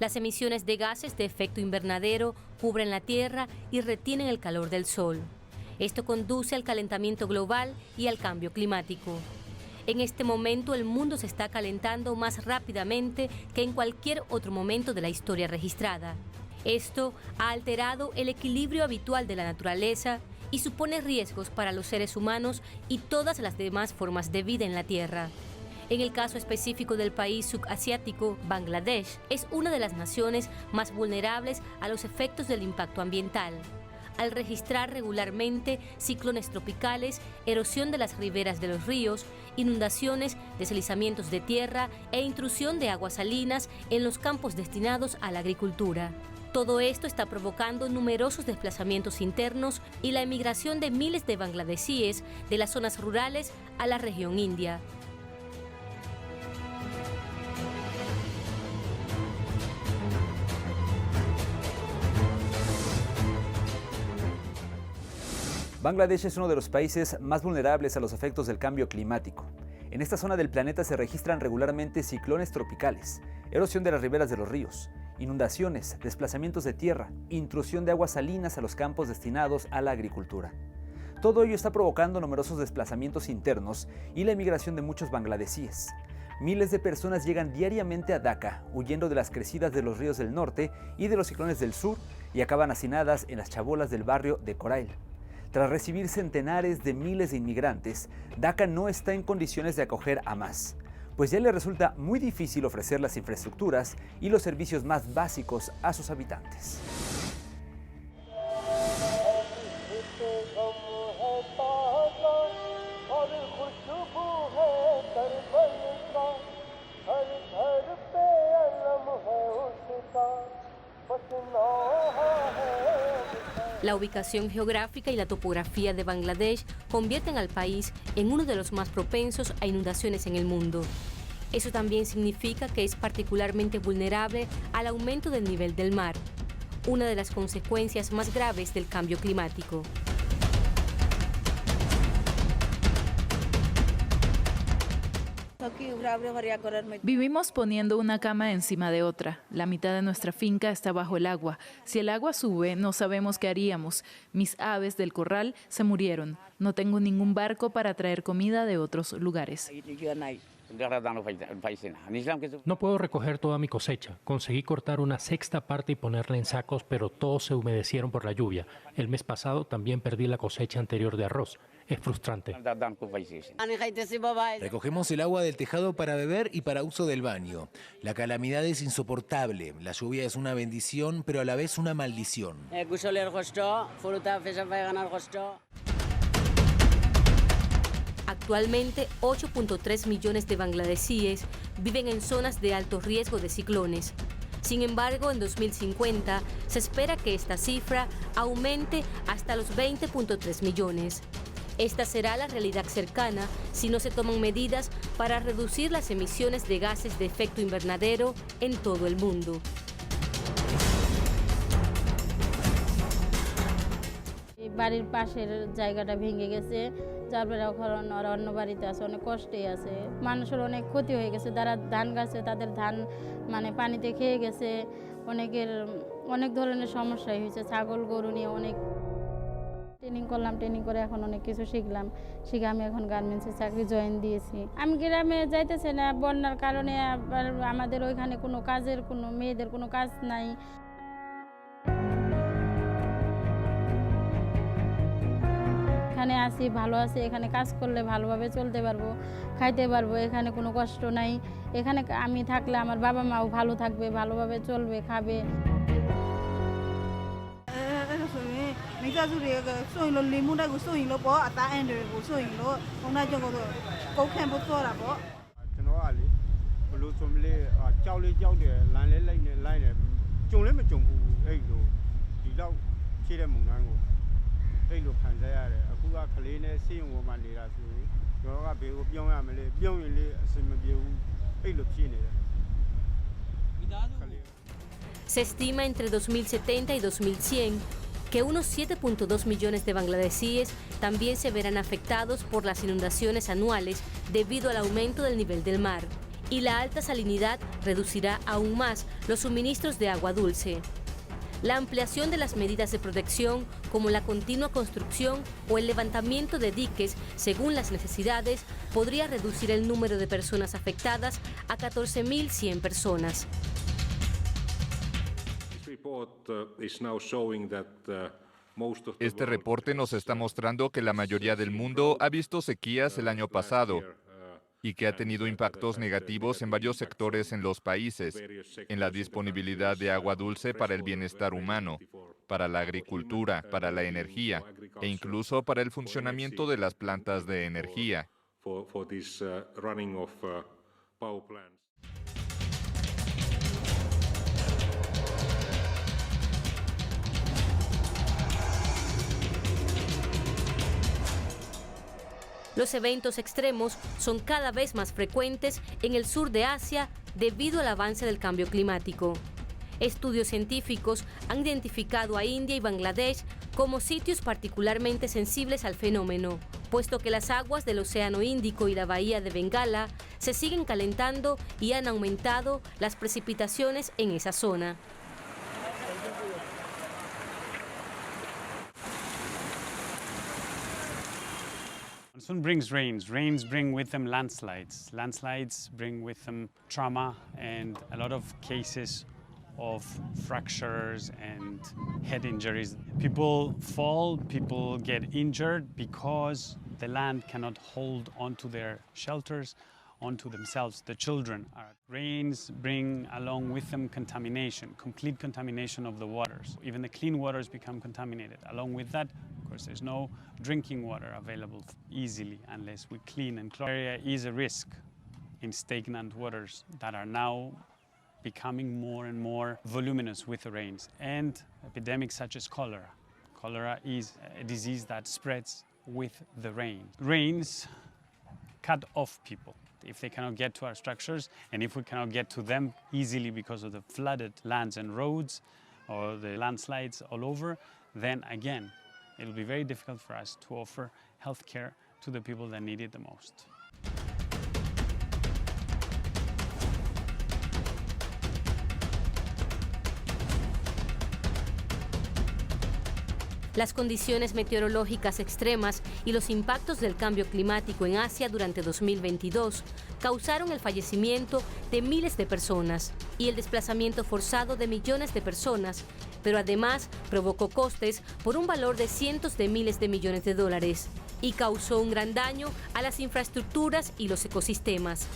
Las emisiones de gases de efecto invernadero cubren la Tierra y retienen el calor del Sol. Esto conduce al calentamiento global y al cambio climático. En este momento el mundo se está calentando más rápidamente que en cualquier otro momento de la historia registrada. Esto ha alterado el equilibrio habitual de la naturaleza y supone riesgos para los seres humanos y todas las demás formas de vida en la Tierra. En el caso específico del país subasiático, Bangladesh es una de las naciones más vulnerables a los efectos del impacto ambiental, al registrar regularmente ciclones tropicales, erosión de las riberas de los ríos, inundaciones, deslizamientos de tierra e intrusión de aguas salinas en los campos destinados a la agricultura. Todo esto está provocando numerosos desplazamientos internos y la emigración de miles de bangladesíes de las zonas rurales a la región india. Bangladesh es uno de los países más vulnerables a los efectos del cambio climático. En esta zona del planeta se registran regularmente ciclones tropicales, erosión de las riberas de los ríos, inundaciones, desplazamientos de tierra, intrusión de aguas salinas a los campos destinados a la agricultura. Todo ello está provocando numerosos desplazamientos internos y la emigración de muchos bangladesíes. Miles de personas llegan diariamente a Dhaka, huyendo de las crecidas de los ríos del norte y de los ciclones del sur, y acaban hacinadas en las chabolas del barrio de Korail. Tras recibir centenares de miles de inmigrantes, Dhaka no está en condiciones de acoger a más, pues ya le resulta muy difícil ofrecer las infraestructuras y los servicios más básicos a sus habitantes. La ubicación geográfica y la topografía de Bangladesh convierten al país en uno de los más propensos a inundaciones en el mundo. Eso también significa que es particularmente vulnerable al aumento del nivel del mar, una de las consecuencias más graves del cambio climático. Vivimos poniendo una cama encima de otra. La mitad de nuestra finca está bajo el agua. Si el agua sube, no sabemos qué haríamos. Mis aves del corral se murieron. No tengo ningún barco para traer comida de otros lugares. No puedo recoger toda mi cosecha. Conseguí cortar una sexta parte y ponerla en sacos, pero todos se humedecieron por la lluvia. El mes pasado también perdí la cosecha anterior de arroz. Es frustrante. Recogemos el agua del tejado para beber y para uso del baño. La calamidad es insoportable. La lluvia es una bendición, pero a la vez una maldición. Actualmente, 8.3 millones de bangladesíes viven en zonas de alto riesgo de ciclones. Sin embargo, en 2050 se espera que esta cifra aumente hasta los 20.3 millones. Esta será la realidad cercana si no se toman medidas para reducir las emisiones de gases de efecto invernadero en todo el mundo. বাড়ির পাশের জায়গাটা ভেঙে গেছে, যার কারণ ওরা অন্য বাড়িতে আছে, অনেক কষ্টে আছে। মানুষের অনেক ক্ষতি হয়ে গেছে, যারা ধান গাছে তাদের ধান মানে পানিতে খেয়ে গেছে, অনেকের অনেক ধরনের সমস্যাই হয়েছে, ছাগল গরু নিয়ে অনেক ট্রেনিং করলাম, ট্রেনিং করে এখন অনেক কিছু শিখলাম, শিখে আমি এখন গার্মেন্টসে চাকরি জয়েন দিয়েছি। আমি গ্রামে যাইতেছি না, বন্যার কারণে আবার আমাদের ওইখানে কোনো কাজের কোনো মেয়েদের কোনো কাজ নাই। এখানে আসি, ভালো আছি, এখানে কাজ করলে ভালোভাবে চলতে পারবো, খাইতে পারবো, এখানে কোনো কষ্ট নাই। এখানে আমি থাকলে আমার বাবা মাও ভালো থাকবে, ভালোভাবে চলবে, খাবে। Se estima entre 2070 y 2100 que unos 7.2 millones de bangladesíes también se verán afectados por las inundaciones anuales debido al aumento del nivel del mar. y la alta salinidad reducirá aún más los suministros de agua dulce. La ampliación de las medidas de protección, como la continua construcción o el levantamiento de diques según las necesidades, podría reducir el número de personas afectadas a 14.100 personas. Este reporte nos está mostrando que la mayoría del mundo ha visto sequías el año pasado y que ha tenido impactos negativos en varios sectores en los países, en la disponibilidad de agua dulce para el bienestar humano, para la agricultura, para la energía e incluso para el funcionamiento de las plantas de energía. Los eventos extremos son cada vez más frecuentes en el sur de Asia debido al avance del cambio climático. Estudios científicos han identificado a India y Bangladesh como sitios particularmente sensibles al fenómeno, puesto que las aguas del Océano Índico y la bahía de Bengala se siguen calentando y han aumentado las precipitaciones en esa zona. Monsoon brings rains. Rains bring with them landslides. Landslides bring with them trauma and a lot of cases of fractures and head injuries. People fall, people get injured because the land cannot hold onto their shelters, onto themselves, the children. Rains bring along with them contamination, complete contamination of the waters. Even the clean waters become contaminated. Along with that, of course, there's no drinking water available easily unless we clean and chlorine. Area is a risk in stagnant waters that are now becoming more and more voluminous with the rains, and epidemics such as cholera. Cholera is a disease that spreads with the rain. Rains cut off people if they cannot get to our structures, and if we cannot get to them easily because of the flooded lands and roads or the landslides all over, then again, it will be very difficult for us to offer health care to the people that need it the most. Las condiciones meteorológicas extremas y los impactos del cambio climático en Asia durante 2022 causaron el fallecimiento de miles de personas y el desplazamiento forzado de millones de personas, pero además provocó costes por un valor de cientos de miles de millones de dólares y causó un gran daño a las infraestructuras y los ecosistemas.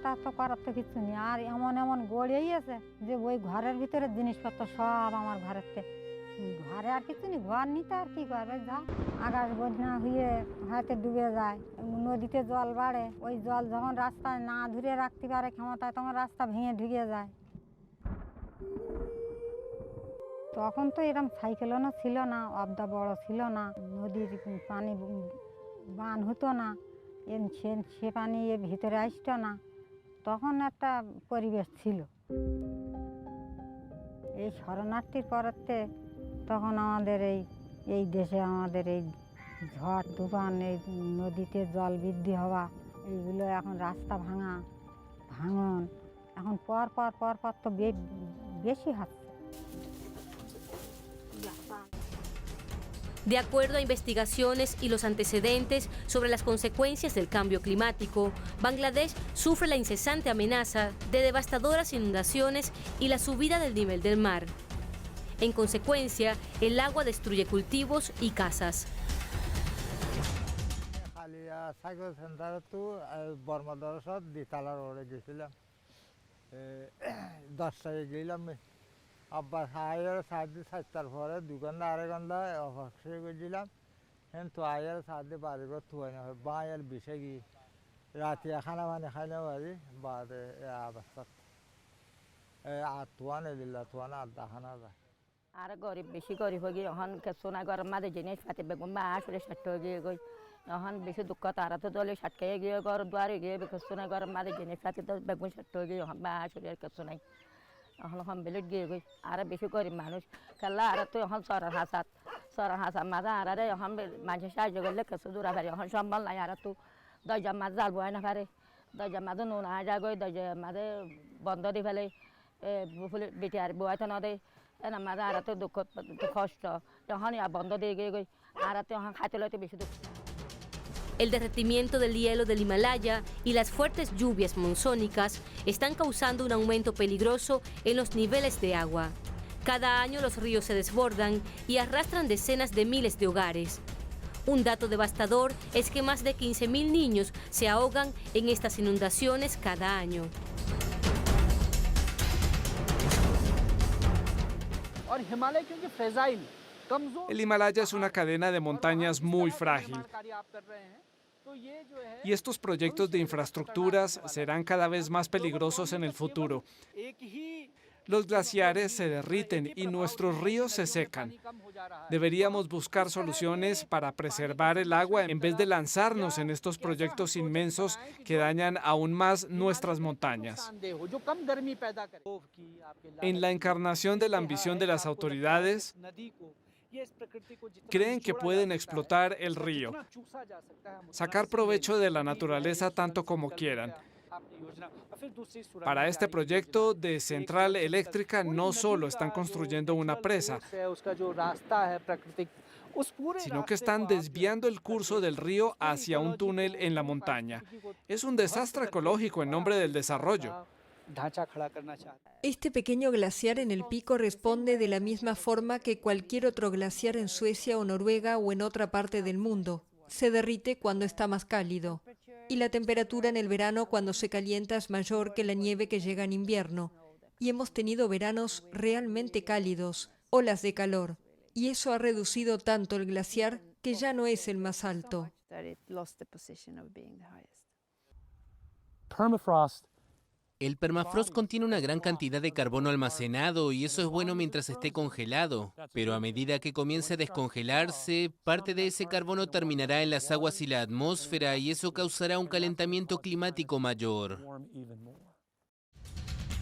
তা তো করার তো কিছু নেই, আর এমন এমন গড়েই আছে যে ওই ঘরের ভিতরে জিনিসপত্র সব আমার ঘরেতে, ঘরে আর কিছু নেই, ঘর নিতে আর কি করবে, যা আকাশ বন্যা হয়ে হয়তো ডুবে যায়, নদীতে জল বাড়ে, ওই জল যখন রাস্তায় না ধরে রাখতে পারে ক্ষমতায় তখন রাস্তা ভেঙে ঢুকে যায়। তখন তো এরকম সাইকেলও না ছিল না, অবদা বড় ছিল না, নদীর পানি বান হতো না, সে পানি এর ভিতরে আসতো না, তখন একটা পরিবেশ ছিল। এই শরণার্থীর পরেতে তখন আমাদের এই দেশে আমাদের এই ঝড় তুফান, এই নদীতে জল বৃদ্ধি হওয়া, এইগুলো এখন রাস্তা ভাঙন এখন পর তো বেশি হচ্ছে। De acuerdo a investigaciones y los antecedentes sobre las consecuencias del cambio climático, Bangladesh sufre la incesante amenaza de devastadoras inundaciones y la subida del nivel del mar. En consecuencia, el agua destruye cultivos y casas. আব্বার আয়ের সাহায্যে 7টার পরে 2 ঘন্টা 2.5 ঘন্টা অফিসে গেছিলাম, কিন্তু আয়ের সাহায্যে বাড়ি ঘর থুয়ে না হয় বাঁয়ের বিষে গিয়ে রাতে খানা পানি খাইলে পারি বাদে অবস্থা আর থুয়ানে দিল্লা থুয়ানা আর দেখানো যায়। আর গরিব বেশি গরিব হয়ে গিয়ে এখন সোনা গরম মাঝে জিনিস পাতি বেগুন বা আসলে ষাট হয়ে গিয়ে গই এখন বেশি দুঃখ তারা তো দলে ষাটকাইয়ে গিয়ে ঘর দুয়ারে গিয়ে সোনা গরম মাঝে জিনিস পাতি তো বেগুন ষাট হয়ে গিয়ে এখন বা আসলে আর কিছু নাই। এখন বেলেট গিয়ে গই আর বেশি গরিব মানুষ খেলা আর তো এখন সরার হাসাত মাঝে আর এখন মানুষের সাহায্য করলে কিছু দূরা পারে এখন সম্বল নাই আর তো দরজা মাঝে জাল বয় না পারে দরজা মাঝে নুন আয় যা গই দরজা মাঝে বন্ধ দি ফেলে বেটি আর বয়তো না দেয় এনা মাঝে আর তো দুঃখ কষ্ট এখন বন্ধ দিয়ে গিয়ে গই আর তো এখন খাইতে লইতে বেশি দুঃখ। El derretimiento del hielo del Himalaya y las fuertes lluvias monzónicas están causando un aumento peligroso en los niveles de agua. Cada año los ríos se desbordan y arrastran decenas de miles de hogares. Un dato devastador es que más de 15.000 niños se ahogan en estas inundaciones cada año. El Himalaya es una cadena de montañas muy frágil. Y estos proyectos de infraestructuras serán cada vez más peligrosos en el futuro. Los glaciares se derriten y nuestros ríos se secan. Deberíamos buscar soluciones para preservar el agua en vez de lanzarnos en estos proyectos inmensos que dañan aún más nuestras montañas. En la encarnación de la ambición de las autoridades, creen que pueden explotar el río, sacar provecho de la naturaleza tanto como quieran. Para este proyecto de central eléctrica no solo están construyendo una presa, sino que están desviando el curso del río hacia un túnel en la montaña. Es un desastre ecológico en nombre del desarrollo. Este pequeño glaciar en el pico responde de la misma forma que cualquier otro glaciar en Suecia o Noruega o en otra parte del mundo. Se derrite cuando está más cálido. Y la temperatura en el verano cuando se calienta es mayor que la nieve que llega en invierno. Y hemos tenido veranos realmente cálidos, olas de calor. Y eso ha reducido tanto el glaciar que ya no es el más alto. El permafrost contiene una gran cantidad de carbono almacenado y eso es bueno mientras esté congelado, pero a medida que comience a descongelarse, parte de ese carbono terminará en las aguas y la atmósfera y eso causará un calentamiento climático mayor.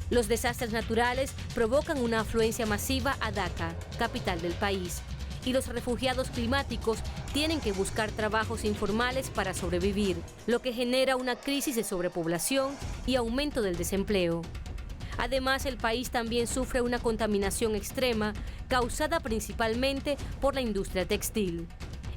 Los desastres naturales provocan una afluencia masiva a Dhaka, capital del país, y los refugiados climáticos tienen que buscar trabajos informales para sobrevivir, lo que genera una crisis de sobrepoblación y aumento del desempleo. Además, el país también sufre una contaminación extrema causada principalmente por la industria textil.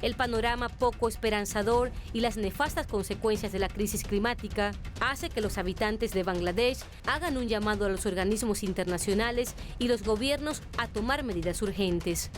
El panorama poco esperanzador y las nefastas consecuencias de la crisis climática hace que los habitantes de Bangladesh hagan un llamado a los organismos internacionales y los gobiernos a tomar medidas urgentes.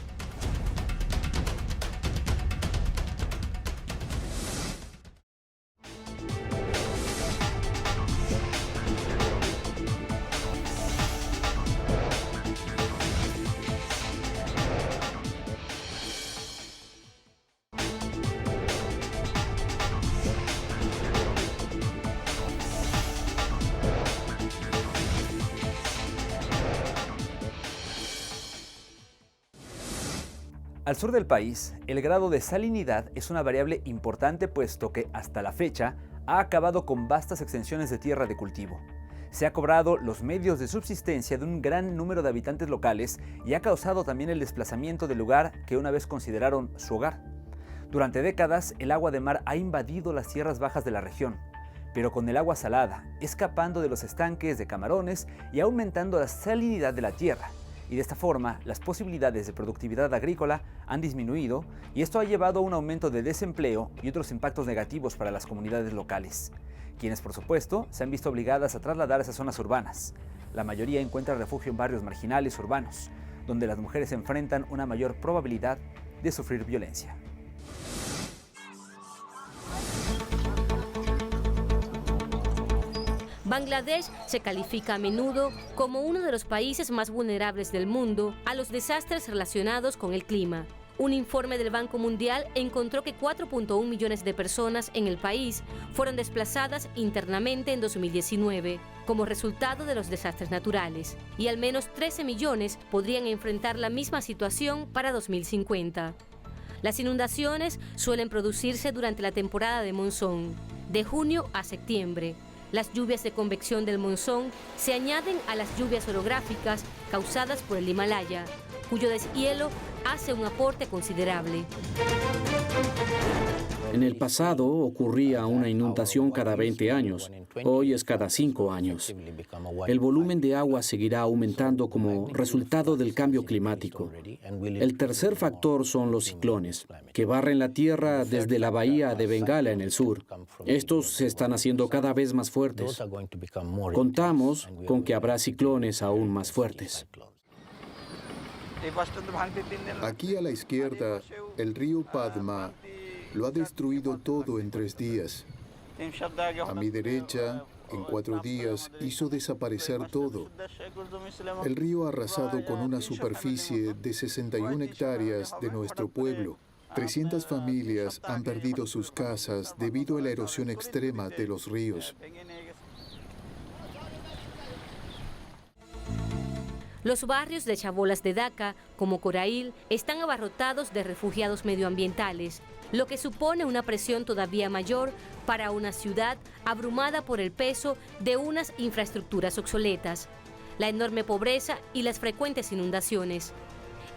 Al sur del país, el grado de salinidad es una variable importante puesto que, hasta la fecha, ha acabado con vastas extensiones de tierra de cultivo. Se ha cobrado los medios de subsistencia de un gran número de habitantes locales y ha causado también el desplazamiento del lugar que una vez consideraron su hogar. Durante décadas, el agua de mar ha invadido las tierras bajas de la región, pero con el agua salada, escapando de los estanques de camarones y aumentando la salinidad de la tierra. Y de esta forma, las posibilidades de productividad agrícola han disminuido y esto ha llevado a un aumento de desempleo y otros impactos negativos para las comunidades locales, quienes por supuesto se han visto obligadas a trasladarse a zonas urbanas. La mayoría encuentra refugio en barrios marginales urbanos, donde las mujeres enfrentan una mayor probabilidad de sufrir violencia. Bangladesh se califica a menudo como uno de los países más vulnerables del mundo a los desastres relacionados con el clima. Un informe del Banco Mundial encontró que 4.1 millones de personas en el país fueron desplazadas internamente en 2019 como resultado de los desastres naturales, y al menos 13 millones podrían enfrentar la misma situación para 2050. Las inundaciones suelen producirse durante la temporada de monzón, de junio a septiembre. Las lluvias de convección del monzón se añaden a las lluvias orográficas causadas por el Himalaya, cuyo deshielo hace un aporte considerable. En el pasado ocurría una inundación cada 20 años, hoy es cada 5 años. El volumen de agua seguirá aumentando como resultado del cambio climático. El tercer factor son los ciclones, que barren la tierra desde la bahía de Bengala en el sur. Estos se están haciendo cada vez más fuertes. Contamos con que habrá ciclones aún más fuertes. Aquí a la izquierda, el río Padma lo ha destruido todo en 3 días. A mi derecha, en 4 días, hizo desaparecer todo. El río ha arrasado con una superficie de 61 hectáreas de nuestro pueblo. 300 familias han perdido sus casas debido a la erosión extrema de los ríos. Los barrios de chabolas de Dhaka, como Korail, están abarrotados de refugiados medioambientales, lo que supone una presión todavía mayor para una ciudad abrumada por el peso de unas infraestructuras obsoletas, la enorme pobreza y las frecuentes inundaciones.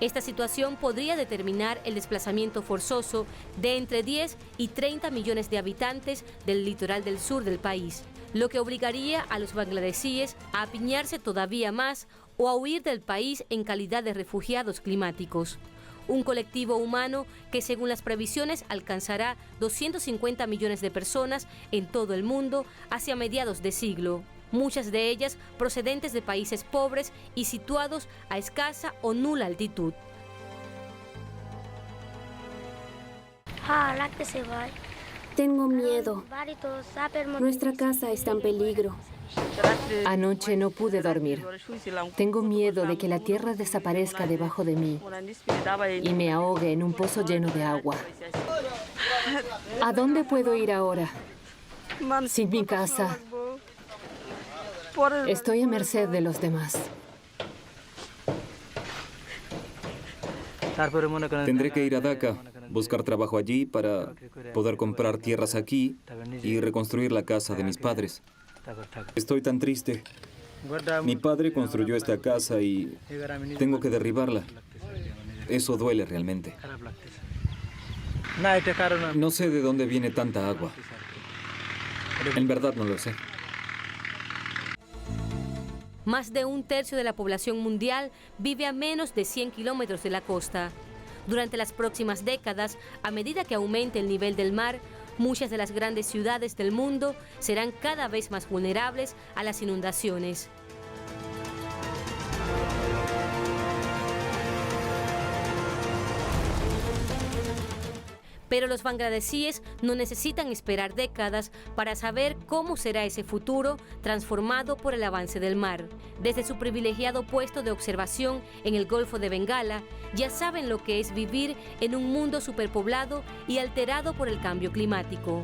Esta situación podría determinar el desplazamiento forzoso de entre 10 y 30 millones de habitantes del litoral del sur del país, lo que obligaría a los bangladesíes a apiñarse todavía más o a huir del país en calidad de refugiados climáticos. Un colectivo humano que, según las previsiones, alcanzará 250 millones de personas en todo el mundo hacia mediados de siglo, muchas de ellas procedentes de países pobres y situados a escasa o nula altitud. Tengo miedo. Nuestra casa está en peligro. Anoche no pude dormir. Tengo miedo de que la tierra desaparezca debajo de mí y me ahogue en un pozo lleno de agua. ¿A dónde puedo ir ahora? Sin mi casa. Estoy a merced de los demás. Tendré que ir a Dhaka, buscar trabajo allí para poder comprar tierras aquí y reconstruir la casa de mis padres. Estoy tan triste. Mi padre construyó esta casa y tengo que derribarla. Eso duele realmente. No sé de dónde viene tanta agua. En verdad no lo sé. Más de un tercio de la población mundial vive a menos de 100 kilómetros de la costa. Durante las próximas décadas, a medida que aumente el nivel del mar, muchas de las grandes ciudades del mundo serán cada vez más vulnerables a las inundaciones. Pero los bangladesíes no necesitan esperar décadas para saber cómo será ese futuro transformado por el avance del mar. Desde su privilegiado puesto de observación en el Golfo de Bengala, ya saben lo que es vivir en un mundo superpoblado y alterado por el cambio climático.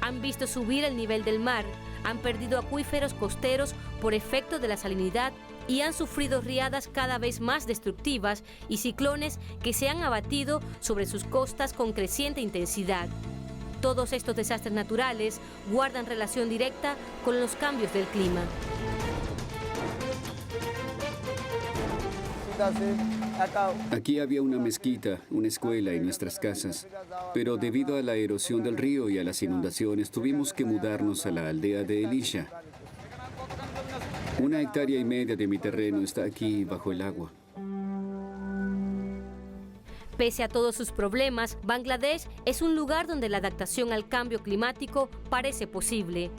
Han visto subir el nivel del mar, han perdido acuíferos costeros por efecto de la salinidad y han sufrido riadas cada vez más destructivas y ciclones que se han abatido sobre sus costas con creciente intensidad. Todos estos desastres naturales guardan relación directa con los cambios del clima. Aquí había una mezquita, una escuela y nuestras casas, pero debido a la erosión del río y a las inundaciones tuvimos que mudarnos a la aldea de Elisha. 1,5 hectáreas de mi terreno está aquí bajo el agua. Pese a todos sus problemas, Bangladesh es un lugar donde la adaptación al cambio climático parece posible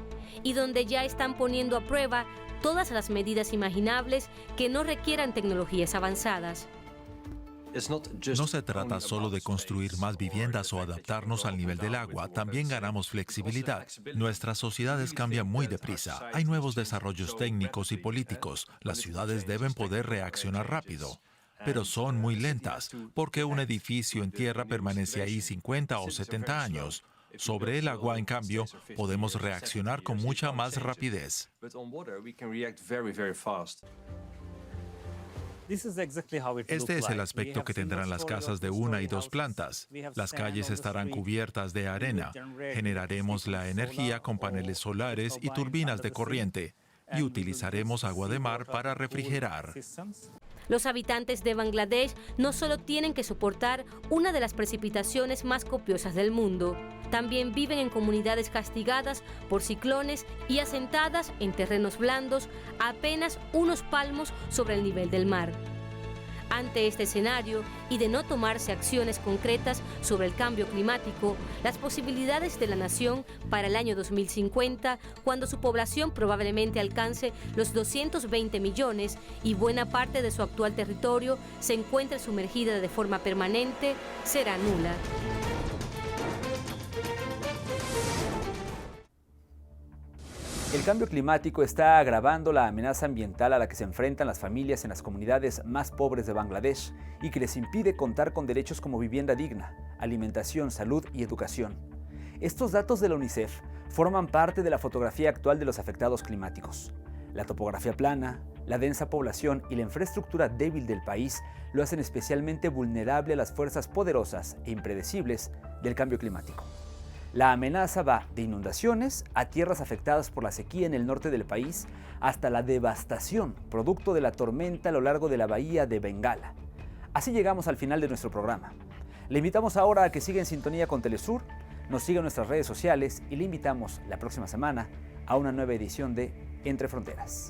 y donde ya están poniendo a prueba todas las medidas imaginables que no requieran tecnologías avanzadas. No se trata solo de construir más viviendas o adaptarnos al nivel del agua, también ganamos flexibilidad. Nuestras sociedades cambian muy deprisa, hay nuevos desarrollos técnicos y políticos, las ciudades deben poder reaccionar rápido. Pero son muy lentas, porque un edificio en tierra permanece ahí 50 o 70 años. Sobre el agua, en cambio, podemos reaccionar con mucha más rapidez. Este es el aspecto que tendrán las casas de 1 y 2 plantas. Las calles estarán cubiertas de arena. Generaremos la energía con paneles solares y turbinas de corriente. Y utilizaremos agua de mar para refrigerar. Los habitantes de Bangladesh no solo tienen que soportar una de las precipitaciones más copiosas del mundo, también viven en comunidades castigadas por ciclones y asentadas en terrenos blandos a apenas unos palmos sobre el nivel del mar. Ante este escenario y de no tomarse acciones concretas sobre el cambio climático, las posibilidades de la nación para el año 2050, cuando su población probablemente alcance los 220 millones y buena parte de su actual territorio se encuentre sumergida de forma permanente, será nula. El cambio climático está agravando la amenaza ambiental a la que se enfrentan las familias en las comunidades más pobres de Bangladesh y que les impide contar con derechos como vivienda digna, alimentación, salud y educación. Estos datos de la UNICEF forman parte de la fotografía actual de los afectados climáticos. La topografía plana, la densa población y la infraestructura débil del país lo hacen especialmente vulnerable a las fuerzas poderosas e impredecibles del cambio climático. La amenaza va de inundaciones a tierras afectadas por la sequía en el norte del país hasta la devastación producto de la tormenta a lo largo de la bahía de Bengala. Así llegamos al final de nuestro programa. Le invitamos ahora a que siga en sintonía con Telesur, nos siga en nuestras redes sociales y le invitamos la próxima semana a una nueva edición de Entre Fronteras.